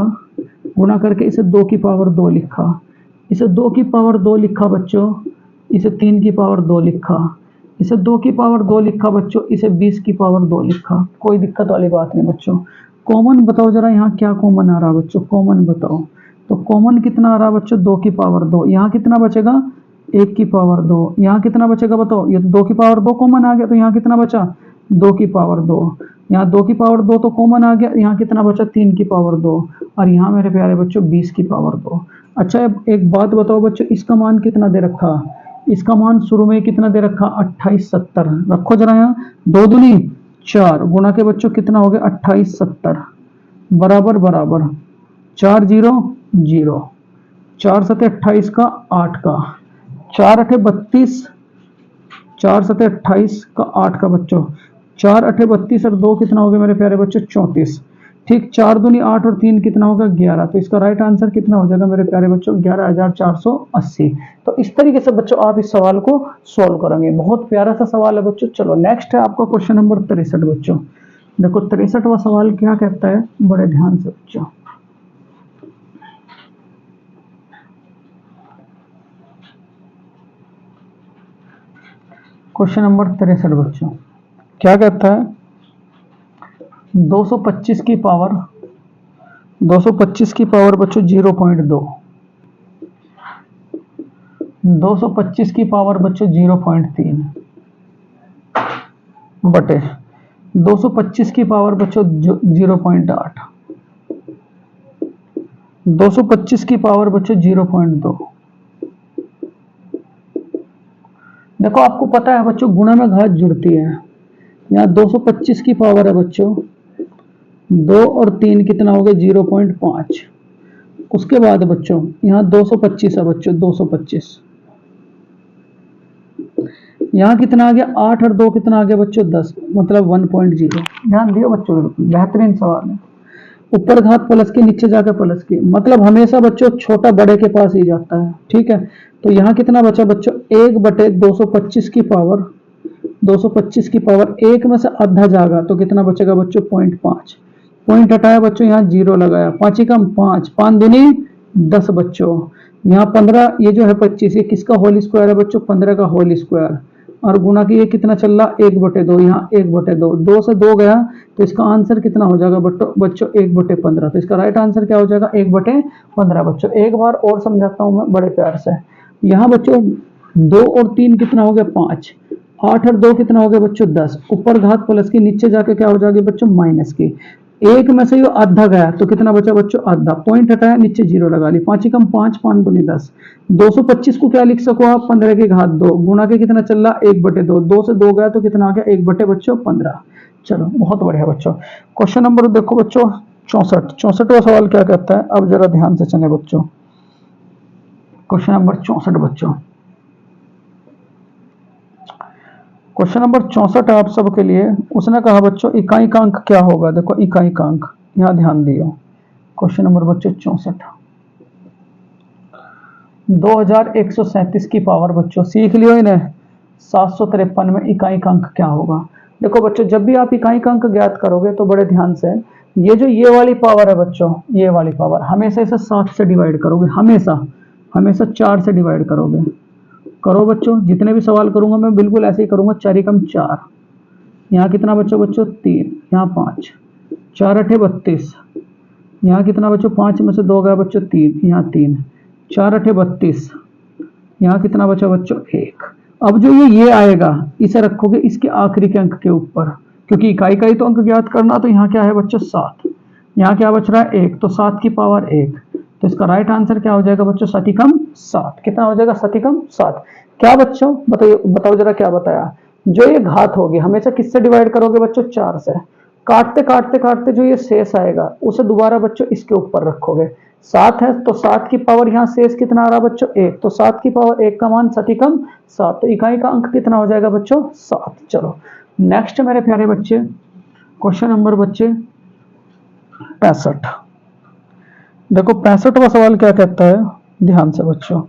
गुणा करके इसे 2 की पावर 2 लिखा, इसे 2 की पावर 2 लिखा बच्चों, इसे 3 की पावर 2 लिखा, इसे 2 की पावर 2 लिखा बच्चों, इसे 20 की पावर 2 लिखा। कोई दिक्कत वाली बात नहीं बच्चों। कॉमन बताओ जरा, यहाँ क्या कॉमन आ रहा है बच्चों, कॉमन बताओ। तो कॉमन कितना आ रहा है बच्चों, 2 की पावर 2। यहाँ कितना बचेगा, 1 की पावर 2। यहाँ कितना बचेगा बताओ, ये 2 की पावर 2 कॉमन आ गया, तो यहाँ कितना बचा, 2 की पावर 2। यहाँ 2 की पावर 2 तो कॉमन आ गया, यहाँ कितना बचा, 3 की पावर 2। और यहाँ मेरे प्यारे बच्चों 20 की पावर 2। अच्छा अब एक बात बताओ बच्चों, इसका मान कितना दे रखा, इसका मान शुरू में कितना दे रखा, 2870 रखो जरा। यहाँ 2 दूनी 4, गुणा के बच्चों कितना हो गया, 2870 बराबर बराबर 4 0 0, 4 सते 28 का 8 का, 4 अठे 32, 4 सते 28 का 8 का बच्चों, 4 अठे 32 और 2 कितना हो गया मेरे प्यारे बच्चों, 34। ठीक, 4 दूनी 8 और 3 कितना होगा, 11। तो इसका राइट आंसर कितना हो जाएगा मेरे प्यारे बच्चों, 11,480। तो इस तरीके से बच्चों आप इस सवाल को सॉल्व करेंगे। बहुत प्यारा सा सवाल है बच्चों। चलो नेक्स्ट है आपका क्वेश्चन नंबर 63 बच्चों। देखो 63वां सवाल क्या कहता है, बड़े ध्यान से बच्चों। क्वेश्चन नंबर 63 बच्चों क्या कहता है, 225 की पावर, 225 की पावर बच्चों 0.2, 225 की पावर बच्चों 0.3 बटे 225 की पावर बच्चों 0.8, 225 की पावर बच्चों 0.2। देखो आपको पता है बच्चों गुणा में घात जुड़ती है। यहाँ 225 की पावर है बच्चों 2 और 3 कितना हो गया, 0.5। उसके बाद बच्चों यहाँ 225 है बच्चों, 225 यहाँ कितना आ गया, 8 और 2 कितना आ गया बच्चों, 10 मतलब 1.0। ध्यान दियो बच्चों, बेहतरीन सवाल है। ऊपर घात प्लस के, नीचे जाकर प्लस के, मतलब हमेशा बच्चों छोटा बड़े के पास ही जाता है। ठीक है, तो यहाँ कितना बचा बच्चों, 1 बटे 225 की पावर, 225 की पावर 1 में से आधा जाएगा तो कितना बचेगा बच्चों, 0.5। पॉइंट हटाया बच्चों, यहाँ 0 लगाया, 5 ही कम 5, 5 दूनी 10 बच्चों। यहाँ 15, ये जो है 25, ये किसका होल स्क्वायर है बच्चों, 15 का होल स्क्वायर। और गुना की ये कितना चल रहा, 1/2, यहाँ 1/2, 2 से 2 गया तो इसका आंसर कितना हो जाएगा बच्चों 1/15। तो इसका राइट आंसर क्या हो जाएगा, 1/15 बच्चों। एक बार और समझाता हूं मैं बड़े प्यार से। यहाँ बच्चों 2 और 3 कितना हो गया, 5, 8 और 2 कितना हो गया बच्चों, 10। ऊपर घात प्लस की, नीचे जाके क्या हो जाएगी बच्चों, माइनस की। 1 में से ये आधा गया तो कितना बचा बच्चों, आधा। पॉइंट हटाया, नीचे 0 लगा ली, 5 ही कम 5, 5 दूनी 10। 225 को क्या लिख सको आप, 15 की घात 2, गुणा के कितना चल रहा, 1/2, 2 से 2 गया तो कितना आ गया, 1/15। चलो बहुत बढ़िया बच्चों। क्वेश्चन नंबर देखो बच्चों 64, 64वां सवाल क्या कहता है, अब जरा ध्यान से चले बच्चों। क्वेश्चन नंबर 64 बच्चों, क्वेश्चन नंबर 64 आप सबके लिए। उसने कहा बच्चों इकाइकांक क्या होगा। देखो इकाइकांक, यहाँ ध्यान दियो। क्वेश्चन नंबर बच्चों 64, 2137 की पावर बच्चों सीख लियो इन्हें, 753 में इकाइकांक क्या होगा। देखो बच्चों जब भी आप इकाइकांक ज्ञात करोगे तो बड़े ध्यान से, ये जो ये वाली पावर है बच्चों, ये वाली पावर हमेशा इसे 7 से डिवाइड करोगे, हमेशा हमेशा 4 से डिवाइड करोगे। करो बच्चों, जितने भी सवाल करूंगा मैं बिल्कुल ऐसे ही करूंगा, 4 एकम 4, यहाँ कितना बच्चों 3, यहाँ 5, 4 अठे 32, यहाँ कितना बच्चों 5 में से 2 गया बच्चों 3, यहाँ 3, 4 अठे 32, यहाँ कितना बचा बच्चों 1। अब जो ये आएगा इसे रखोगे इसके आखिरी के अंक के ऊपर, क्योंकि इकाई का ही तो अंक ज्ञात करना। तो यहाँ क्या है बच्चों 7, यहाँ क्या बच रहा है 1, तो 7 की पावर 1। तो इसका राइट आंसर क्या हो जाएगा बच्चों, 7 कितना हो जाएगा, 7। क्या बच्चों बताइए, बताओ जरा क्या बताया। जो ये घात होगी हमेशा किससे डिवाइड करोगे बच्चों, 4 से। काटते काटते काटते जो ये शेष आएगा उसे दोबारा बच्चों इसके ऊपर रखोगे। 7 है तो 7 की पावर, यहाँ शेष कितना आ रहा बच्चों 1, तो 7 की पावर 1 का मान 7, तो इकाई का अंक कितना हो जाएगा बच्चों 7। चलो नेक्स्ट मेरे प्यारे बच्चे, क्वेश्चन नंबर बच्चे 65। देखो 65वां सवाल क्या कहता है, ध्यान से बच्चों।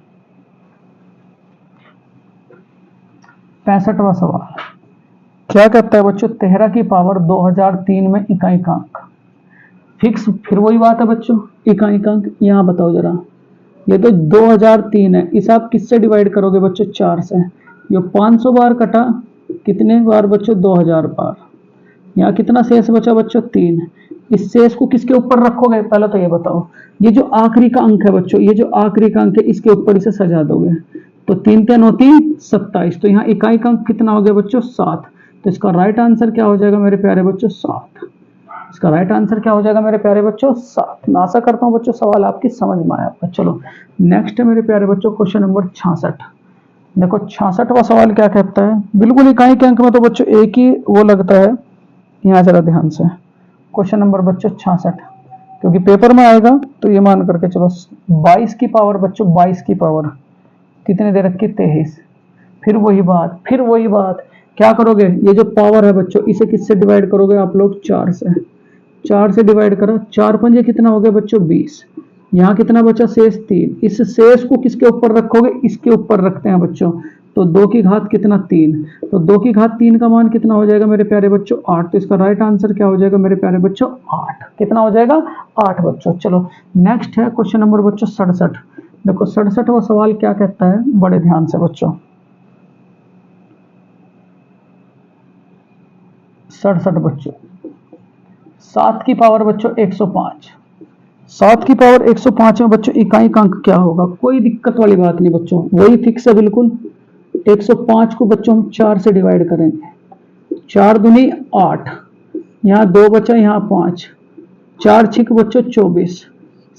65वां सवाल क्या कहता है बच्चों, 13 की पावर 2003 में इकाई अंक फिक्स। फिर वही बात है बच्चों, इकाई अंक यहाँ बताओ जरा, ये तो 2003 है, इसे आप किससे डिवाइड करोगे बच्चों, 4 से। ये 500 बार कटा, कितने बार बच्चों, 2000 बार। यहाँ कितना शेष बचा बच्चों, 3। इस शेष को किसके ऊपर रखोगे, पहले तो ये बताओ। ये जो आखिरी का अंक है बच्चों, ये जो आखिरी का अंक है, इसके ऊपर इसे सजा दोगे तो 3 3 होती 27। तो यहाँ इकाई का अंक कितना हो गया बच्चों, 7। तो इसका राइट आंसर क्या हो जाएगा मेरे प्यारे बच्चों, 7। इसका राइट आंसर क्या हो जाएगा मेरे प्यारे बच्चों, 7। मैं आशा करता हूँ बच्चों सवाल आपकी समझ में आया। चलो नेक्स्ट है मेरे प्यारे बच्चों क्वेश्चन नंबर 66। देखो 66वां सवाल क्या कहता है, बिल्कुल इकाई के अंक में तो बच्चों एक ही वो लगता है। यहाँ जरा ध्यान से क्वेश्चन नंबर बच्चों 66, क्योंकि पेपर में आएगा तो ये मान करके चलो। 22 की पावर बच्चों, 22 की पावर कितने दे रखी, 23। फिर वही बात, क्या करोगे, ये जो पावर है बच्चों, इसे किससे डिवाइड करोगे आप लोग, 4 से। 4 से डिवाइड करो, 4 पंजे कितना हो गया बच्चों, 20। यहाँ कितना बचा, शेष 3। इस शेष को किसके ऊपर रखोगे, इसके ऊपर रखते हैं बच्चों। तो 2 की घात कितना, 3। तो 2 की घात 3 का मान कितना हो जाएगा मेरे प्यारे बच्चों, 8। तो इसका राइट आंसर क्या हो जाएगा मेरे प्यारे बच्चों, 8। कितना हो जाएगा, 8 बच्चों। चलो नेक्स्ट है क्वेश्चन नंबर बच्चों 67। देखो 67वां सवाल क्या कहता है, बड़े ध्यान से बच्चों। 67 बच्चों, 7 की पावर बच्चों 105। 7 की पावर 105 में बच्चों इकाई का अंक क्या होगा, कोई दिक्कत वाली बात नहीं बच्चों, वही फिक्स है बिल्कुल। 105 को बच्चों हम 4 से डिवाइड करेंगे, 4 दूनी 8, यहाँ 2 बचा, यहाँ 5, 4 छिक बच्चों 24।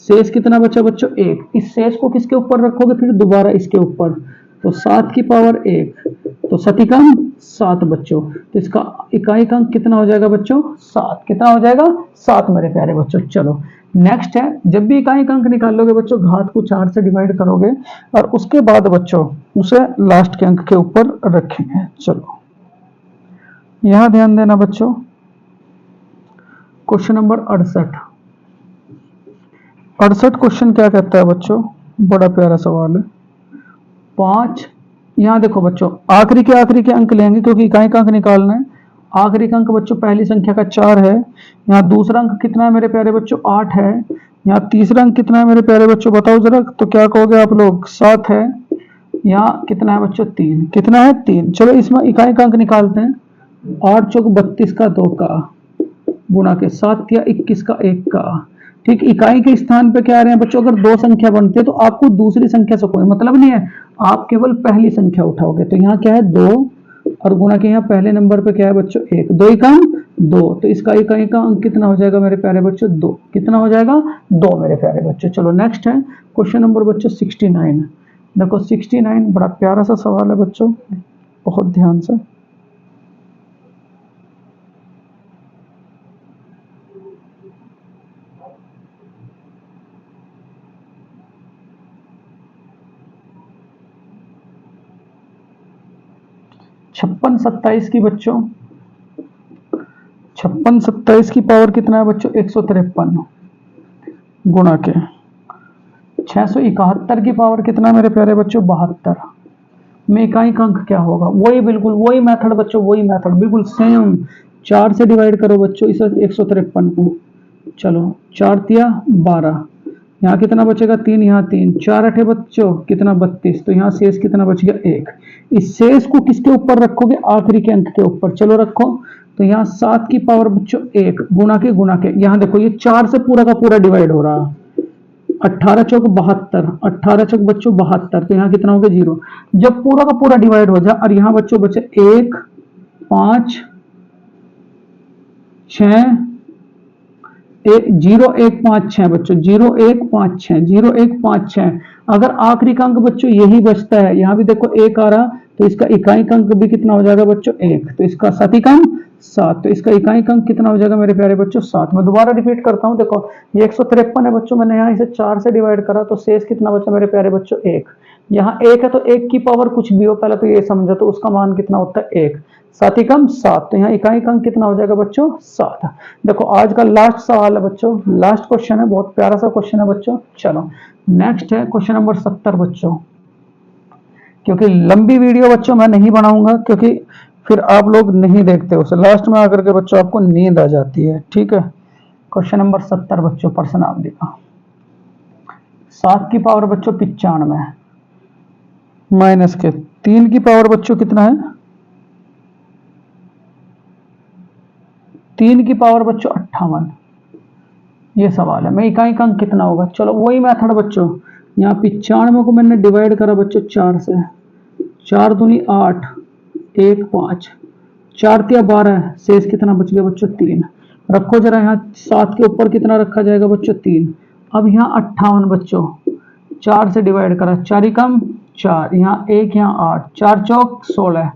शेष कितना बचा बच्चों, 1। इस शेष को किसके ऊपर रखोगे, फिर दोबारा इसके ऊपर। तो 7 की पावर 1, तो सतिकम 7 बच्चों। तो इसका इकाई का अंक कितना हो जाएगा बच्चों, 7। कितना हो जाएगा, 7 मेरे प्यारे बच्चों। चलो नेक्स्ट है, जब भी इकाई का अंक निकालोगे बच्चों, घात को 4 से डिवाइड करोगे और उसके बाद बच्चों उसे लास्ट के अंक के ऊपर रखेंगे। चलो यहां ध्यान देना बच्चों, क्वेश्चन नंबर 68। 68 क्वेश्चन क्या कहता है बच्चों, बड़ा प्यारा सवाल है। 5, यहाँ देखो बच्चों, आखिरी के अंक लेंगे क्योंकि इकाई का अंक निकालना है। आखिरी का अंक बच्चों पहली संख्या का 4 है। यहाँ दूसरा अंक कितना है मेरे प्यारे बच्चों, 8 है। यहाँ तीसरा अंक कितना है मेरे प्यारे बच्चों, बताओ जरा, तो क्या कहोगे आप लोग, 7 है। यहाँ कितना है बच्चों, 3। कितना है, 3। चलो इसमें इकाई का अंक निकालते हैं। 8 चौक 32 का 2 का गुणा के 7 या 21 का 1 का। ठीक, इकाई के स्थान पे क्या आ रहे हैं बच्चों, अगर 2 संख्या बनती है तो आपको दूसरी संख्या से कोई मतलब नहीं है, आप केवल पहली संख्या उठाओगे। तो यहाँ क्या है, 2 और गुणा के यहाँ पहले नंबर पे क्या है बच्चों, 1। 2 एकम 2, तो इसका इकाई का अंक कितना हो जाएगा मेरे प्यारे बच्चों, 2। कितना हो जाएगा, 2 मेरे प्यारे बच्चों। चलो नेक्स्ट है क्वेश्चन नंबर बच्चों 69। देखो 69 बड़ा प्यारा सा सवाल है बच्चों, बहुत ध्यान से। छप्पन 27 की बच्चों, 56 27 की पावर कितना है बच्चों, 153 गुणा के 671 की पावर कितना है मेरे प्यारे बच्चों, 72 में इकाई का अंक क्या होगा, वही बिल्कुल वही मेथड बच्चों, वही मेथड बिल्कुल सेम। 4 से डिवाइड करो बच्चों इस 153 को। चलो 4 तिया 12, यहाँ कितना बचेगा, 3, यहाँ 3, 4 8 बच्चों कितना, 32। तो यहाँ शेष कितना बच गया, 1। इस शेष को किसके ऊपर रखोगे, आखिरी के अंक के ऊपर। चलो रखो, तो यहाँ 7 की पावर बच्चों 1 गुणा के यहाँ देखो ये 4 से पूरा का पूरा डिवाइड हो रहा है। 18 चौक 72, 18 चौक बच्चों 72, तो यहाँ कितना हो गया, 0। जब पूरा का पूरा डिवाइड हो जाए और यहाँ बच्चों बचे 1 5 6 0 1 5 6 बच्चों, 0 1 5 6, 0 1 5 6। अगर आखिरी का अंक बच्चों यही बचता है, यहाँ भी देखो 1 आ रहा, तो इसका इकाई का अंक भी कितना हो जाएगा बच्चों, 1। तो इसका सतिक अंक 7, तो इसका इकाई का अंक कितना हो जाएगा मेरे प्यारे बच्चों, 7। मैं दोबारा रिपीट करता हूँ, देखो ये 153 है बच्चों, मैंने यहाँ इसे 4 से डिवाइड करा, तो शेष कितना बचा मेरे प्यारे बच्चों, 1। यहाँ 1 है तो 1 की पावर कुछ भी हो, पहले तो ये समझो, तो उसका मान कितना होता है, 1। 7 एकम 7, तो यहाँ इकाई का अंक कितना हो जाएगा बच्चों, 7। देखो आज का लास्ट सवाल है बच्चों, लास्ट क्वेश्चन है, बहुत प्यारा सा क्वेश्चन है बच्चों। चलो नेक्स्ट है क्वेश्चन नंबर 70 बच्चों। क्योंकि लंबी वीडियो बच्चों मैं नहीं बनाऊंगा, क्योंकि फिर आप लोग नहीं देखते उसे, लास्ट में आकर के बच्चों आपको नींद आ जाती है। ठीक है, क्वेश्चन नंबर 70 बच्चों पर्सनावली का। 7 की पावर बच्चों 95 माइनस के 3 की पावर बच्चों कितना है, 3 की पावर बच्चों 58। ये सवाल है, मैं इकाई का अंक कितना होगा। चलो वही मेथड बच्चों, यहाँ 95 को मैंने डिवाइड करा बच्चों 4 से, 4 दूनी 8, 1 5, 4 तिया 12, शेष कितना बच गया बच्चों 3। रखो जरा यहाँ 7 के ऊपर कितना रखा जाएगा बच्चों 3। अब यहाँ 58 बच्चों 4 से डिवाइड करा, 4 ही कम 4, यहाँ 1, यहाँ 8, 4 चौक 16,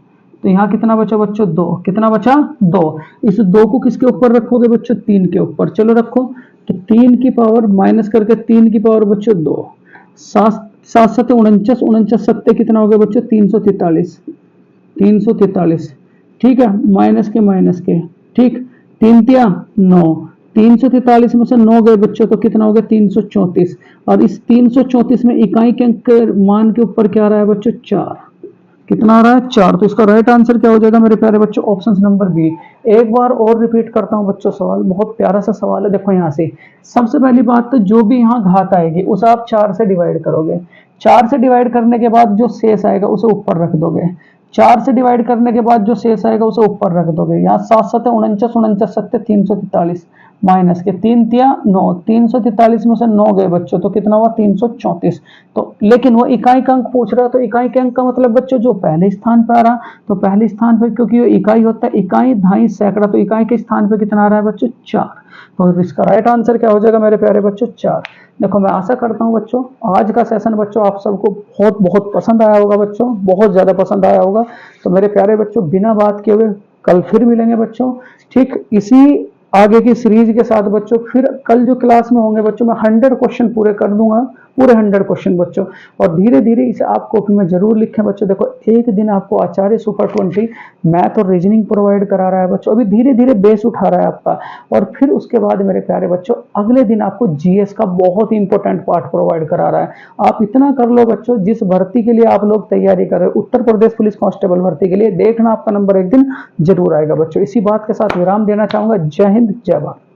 तो यहाँ कितना बचा बच्चों 2, कितना बचा 2। इस 2 को किसके ऊपर रखोगे बच्चों 3 के ऊपर, चलो रखो, तो 3 की पावर माइनस करके 3 की पावर बच्चों 2, 7 7 7 49, 49 सत्ते कितना हो गया बच्चों 343, 343। ठीक है, माइनस के ठीक, 3 तिया 9, 343 में से 9 गए बच्चों तो कितना हो गया 334। और इस 334 में इकाई के अंक के मान के ऊपर क्या आ रहा है बच्चों 4, कितना आ रहा है 4। तो इसका राइट आंसर क्या हो जाएगा मेरे प्यारे बच्चों, ऑप्शन नंबर बी। एक बार और रिपीट करता हूं बच्चों, सवाल बहुत प्यारा सा सवाल है। देखो यहाँ से सबसे पहली बात तो जो भी यहाँ घात आएगी उसे आप 4 से डिवाइड करोगे, 4 से डिवाइड करने के बाद जो शेष आएगा उसे ऊपर रख दोगे, 4 से डिवाइड करने के बाद जो शेष आएगा उसे ऊपर रख दोगे। यहाँ 7 7 49, 49 सत्ते 343, माइनस के 3 तिया 9, 343 में से 9 गए बच्चों तो कितना हुआ 334। तो लेकिन वो इकाई का अंक पूछ रहा है, तो इकाई के अंक का मतलब बच्चों जो पहले स्थान पर आ रहा, तो पहले स्थान पर क्योंकि ये इकाई होता है, इकाई दहाई सैकड़ा, तो इकाई के स्थान पर कितना आ रहा है बच्चों 4। तो इसका राइट आंसर क्या हो जाएगा मेरे प्यारे बच्चों 4। देखो मैं आशा करता हूं बच्चों आज का सेशन बच्चों आप सबको बहुत बहुत पसंद आया होगा बच्चों, बहुत ज्यादा पसंद आया होगा। तो मेरे प्यारे बच्चों बिना बात किए हुए कल फिर मिलेंगे बच्चों, ठीक इसी आगे की सीरीज के साथ बच्चों। फिर कल जो क्लास में होंगे बच्चों मैं 100 क्वेश्चन पूरे कर दूंगा, पूरे 100 क्वेश्चन बच्चों। और धीरे धीरे इसे आप कॉपी में जरूर लिखें बच्चों। देखो एक दिन आपको आचार्य सुपर 20 मैथ और रीजनिंग प्रोवाइड करा रहा है बच्चों, अभी धीरे धीरे बेस उठा रहा है आपका। और फिर उसके बाद मेरे प्यारे बच्चों अगले दिन आपको जीएस का बहुत ही इंपॉर्टेंट पार्ट प्रोवाइड करा रहा है। आप इतना कर लो बच्चों, जिस भर्ती के लिए आप लोग तैयारी कर रहे हो, उत्तर प्रदेश पुलिस कांस्टेबल भर्ती के लिए, देखना आपका नंबर एक दिन जरूर आएगा बच्चों। इसी बात के साथ विराम देना चाहूंगा। जय हिंद, जय भारत।